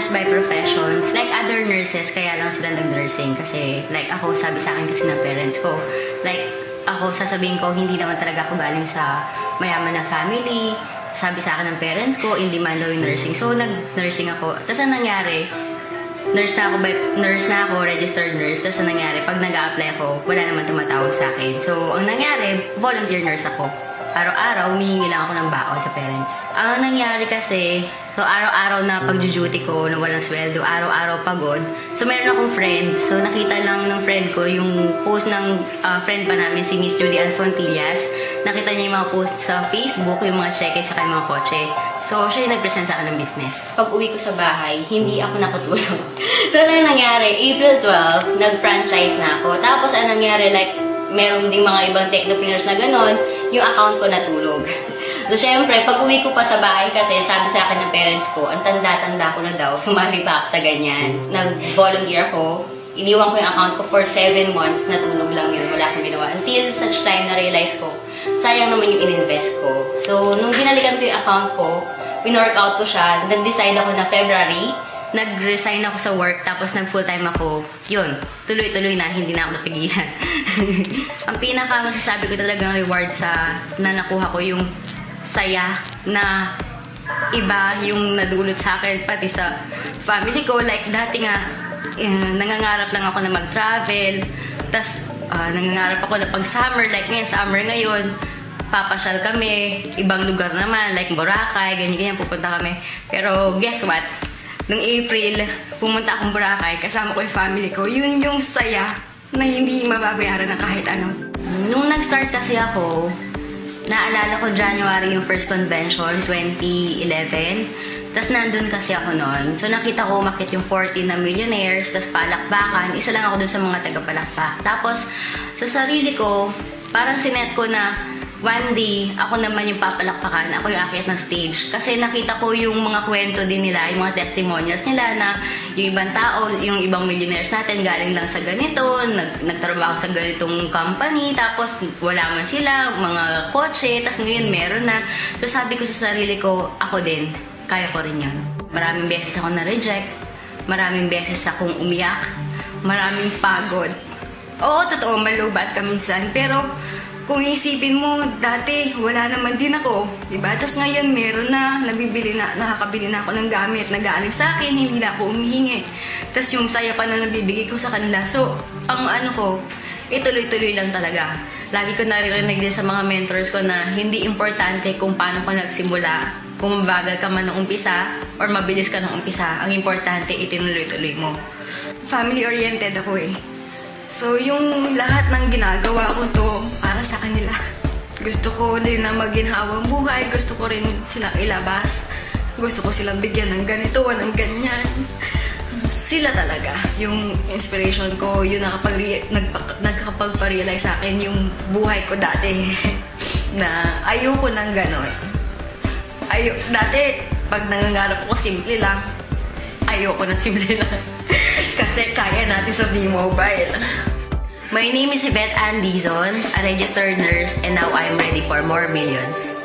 nurse by professions. Like other nurses, kaya lang sila nag-nursing. Kasi like ako, sabi sa akin kasi ng parents ko, like ako sasabihin ko, hindi naman talaga ako galing sa mayaman na family. Sabi sa akin ng parents ko, in demand daw yung nursing. So nag-nursing ako. Tapos ang nangyari, nurse na ako, registered nurse. Tapos ang nangyari, pag nag-a-apply ako, wala naman tumatawag sa akin. So ang nangyari, volunteer nurse ako. Araw-araw, humihingi lang ako ng baon sa parents. Ang nangyari kasi, so araw-araw na pag-duty ko, na walang sweldo, araw-araw pagod. So meron akong friend. So nakita lang ng friend ko yung post ng friend pa namin, si Miss Judy Alfontillas. Nakita niya yung mga post sa Facebook, yung mga cheque, tsaka yung mga kotse. So siya yung nag-present sa akin ng business. Pag uwi ko sa bahay, hindi ako nakatulog. So ano nangyari? April 12, nag-franchise na ako. Tapos ano nangyari, like, meron ding mga ibang technopreneurs na ganon, yung account ko natulog. So, syempre, pag uwi ko pa sa bahay kasi, sabi sa akin ng parents ko, ang tanda-tanda ko na daw, sumali pa ako sa ganyan. Nag-volunteer ako, iniwan ko yung account ko for 7 months, natulog lang yun, wala akong ginawa. Until such time na realize ko, sayang naman yung in-invest ko. So, nung binalikan ko yung account ko, winorkout ko siya, nag-decide ako na February, nag-resign ako sa work, tapos nag-full-time ako. Yun, tuloy-tuloy na, hindi na ako napigilan. Ang pinaka-masasabi ko talagang reward na nakuha ko yung saya na iba yung nadulot sa akin, pati sa family ko. Like, dati nga, nangangarap lang ako na mag-travel, tas nangangarap ako na pag-summer, like ngayon, summer ngayon, papasyal kami, ibang lugar naman, like Boracay, ganyan-ganyan, pupunta kami. Pero guess what? Nung April, pumunta akong Boracay, kasama ko yung family ko. Yun yung saya na hindi mababayaran ng kahit ano. Nung nag-start kasi ako, naalala ko January yung first convention, 2011. Tapos nandun kasi ako noon. So nakita ko umakit yung 14 na millionaires, tapos palakpakan. Isa lang ako dun sa mga taga-palakpak. Tapos sa sarili ko, parang sinet ko na one day, ako naman yung papalakpakan, ako yung akyat ng stage. Kasi nakita ko yung mga kwento din nila, yung mga testimonials nila na yung ibang tao, yung ibang millionaires natin galing lang sa ganito, nagtrabaho sa ganitong company, tapos wala man sila, mga kotse, tapos ngayon meron na. So sabi ko sa sarili ko, ako din, kaya ko rin yun. Maraming beses ako na-reject, maraming beses akong umiyak, maraming pagod. Oo, totoo, malubat ka minsan, pero kung isipin mo, dati wala naman din ako, diba? Tapos ngayon meron na, nakakabili na ako ng gamit na galing sa akin, hindi na ako umihingi. Tapos yung saya pa na nabibigay ko sa kanila. So, ang ano ko, ituloy-tuloy lang talaga. Lagi ko naririnig din sa mga mentors ko na hindi importante kung paano ko nagsimula, kung mabagal ka man ng umpisa or mabilis ka ng umpisa. Ang importante, itinuloy-tuloy mo. Family-oriented ako eh. So, yung lahat ng ginagawa ko to para sa kanila. Gusto ko rin na maginhawang buhay. Gusto ko rin silang ilabas. Gusto ko silang bigyan ng ganito, ng ganyan. Sila talaga. Yung inspiration ko, yun nagkakapagpa-realize sa akin yung buhay ko dati. Na ayoko ng ganon. Dati, pag nangangarap ako, simple lang. Ayoko na simple lang. Kasi kaya natin sa B-Mobile. My name is Yvette Ann Dizon, a registered nurse, and now I am ready for more millions.